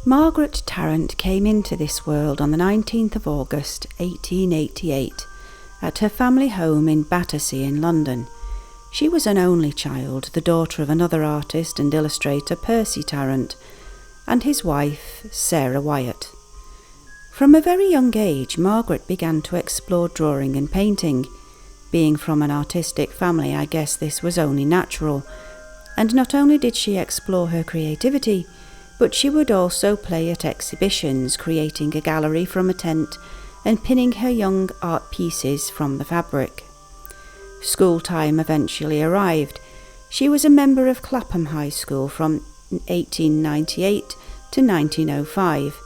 Margaret Tarrant came into this world on the 19th of August 1888 at her family home in Battersea in London. She was an only child, the daughter of another artist and illustrator, Percy Tarrant, and his wife, Sarah Wyatt. From a very young age, Margaret began to explore drawing and painting. Being from an artistic family, I guess this was only natural. And not only did she explore her creativity, but she would also play at exhibitions, creating a gallery from a tent and pinning her young art pieces from the fabric. School time eventually arrived. She was a member of Clapham High School from 1898 to 1905,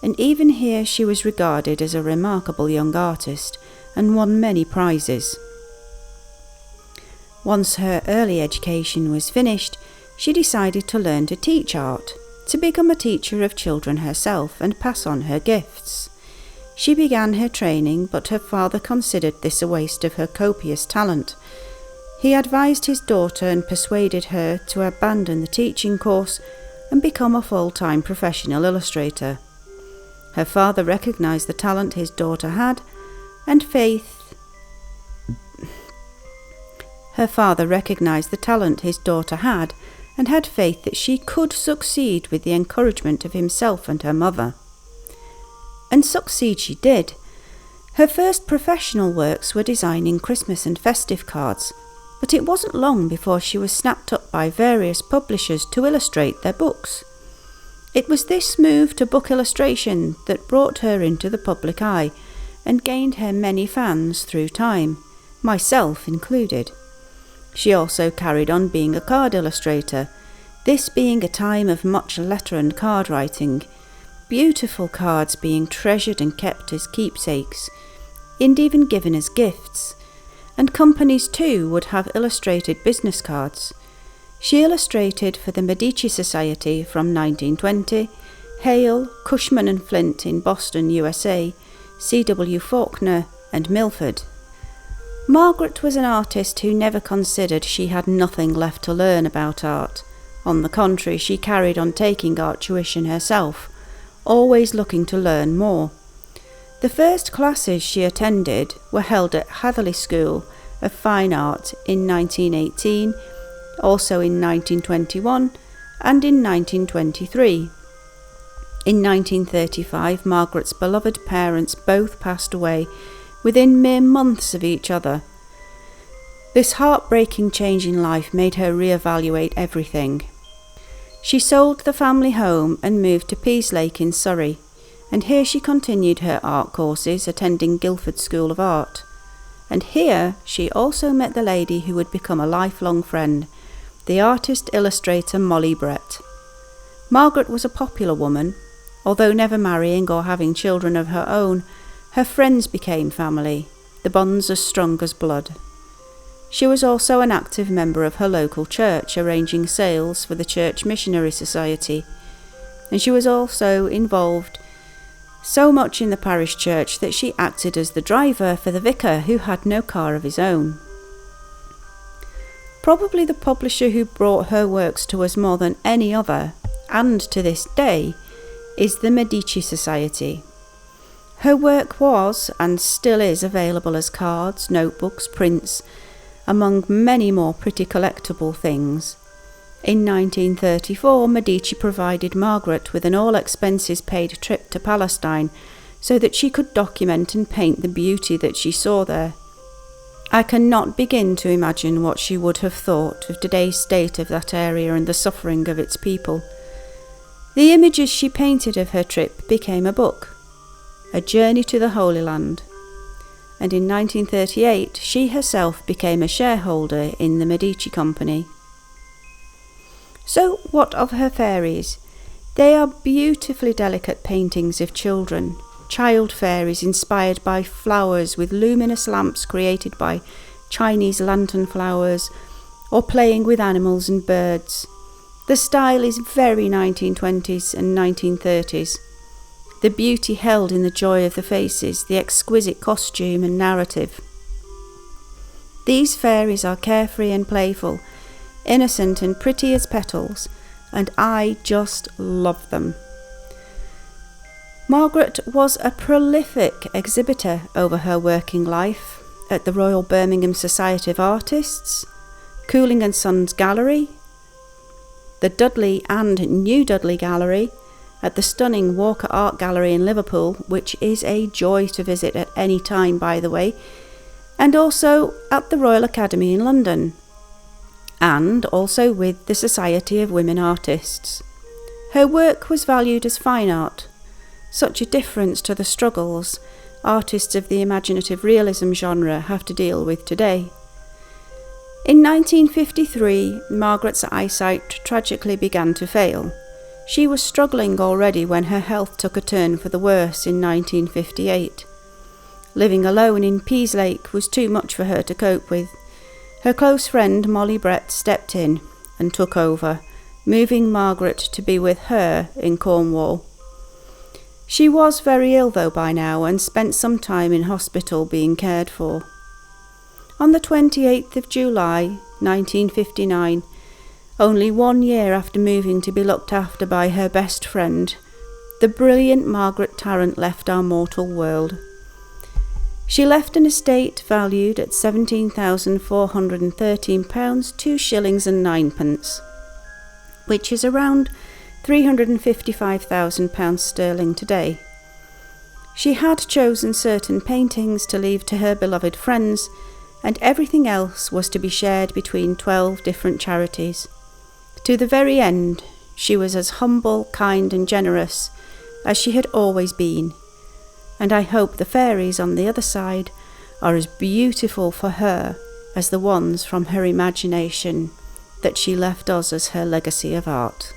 and even here she was regarded as a remarkable young artist and won many prizes. Once her early education was finished, she decided to learn to teach art, to become a teacher of children herself and pass on her gifts. She began her training, but her father considered this a waste of her copious talent. He advised his daughter and persuaded her to abandon the teaching course and become a full-time professional illustrator. Her father recognised the talent his daughter had, and had faith that she could succeed with the encouragement of himself and her mother. And succeed she did. Her first professional works were designing Christmas and festive cards, but it wasn't long before she was snapped up by various publishers to illustrate their books. It was this move to book illustration that brought her into the public eye and gained her many fans through time, myself included. She also carried on being a card illustrator, this being a time of much letter and card writing, beautiful cards being treasured and kept as keepsakes, and even given as gifts, and companies too would have illustrated business cards. She illustrated for the Medici Society from 1920, Hale, Cushman and Flint in Boston, USA, C.W. Faulkner and Milford. Margaret was an artist who never considered she had nothing left to learn about art. On the contrary, she carried on taking art tuition herself, always looking to learn more. The first classes she attended were held at Hatherley School of Fine Art in 1918, also in 1921 and in 1923. In 1935, Margaret's beloved parents both passed away within mere months of each other. This heartbreaking change in life made her reevaluate everything. She sold the family home and moved to Peaslake in Surrey, and here she continued her art courses, attending Guildford School of Art. And here she also met the lady who would become a lifelong friend, the artist-illustrator Molly Brett. Margaret was a popular woman. Although never marrying or having children of her own, her friends became family, the bonds as strong as blood. She was also an active member of her local church, arranging sales for the Church Missionary Society, and she was also involved so much in the parish church that she acted as the driver for the vicar who had no car of his own. Probably the publisher who brought her works to us more than any other, and to this day, is the Medici Society. Her work was, and still is, available as cards, notebooks, prints, among many more pretty collectible things. In 1934, Medici provided Margaret with an all-expenses-paid trip to Palestine so that she could document and paint the beauty that she saw there. I cannot begin to imagine what she would have thought of today's state of that area and the suffering of its people. The images she painted of her trip became a book, A Journey to the Holy Land, and in 1938 she herself became a shareholder in the Medici Company. So what of her fairies? They are beautifully delicate paintings of children, child fairies inspired by flowers with luminous lamps created by Chinese lantern flowers, or playing with animals and birds. The style is very 1920s and 1930s. The beauty held in the joy of the faces, the exquisite costume and narrative. These fairies are carefree and playful, innocent and pretty as petals, and I just love them. Margaret was a prolific exhibitor over her working life at the Royal Birmingham Society of Artists, Cooling and Sons Gallery, the Dudley and New Dudley Gallery, at the stunning Walker Art Gallery in Liverpool, which is a joy to visit at any time, by the way, and also at the Royal Academy in London, and also with the Society of Women Artists. Her work was valued as fine art, such a difference to the struggles artists of the imaginative realism genre have to deal with today. In 1953, Margaret's eyesight tragically began to fail. She was struggling already when her health took a turn for the worse in 1958. Living alone in Peaslake was too much for her to cope with. Her close friend Molly Brett stepped in and took over, moving Margaret to be with her in Cornwall. She was very ill though by now and spent some time in hospital being cared for. On the 28th of July 1959, only 1 year after moving to be looked after by her best friend, the brilliant Margaret Tarrant left our mortal world. She left an estate valued at £17,413, 2 shillings and 9pence, which is around £355,000 sterling today. She had chosen certain paintings to leave to her beloved friends, and everything else was to be shared between 12 different charities. To the very end, she was as humble, kind and generous as she had always been, and I hope the fairies on the other side are as beautiful for her as the ones from her imagination that she left us as her legacy of art.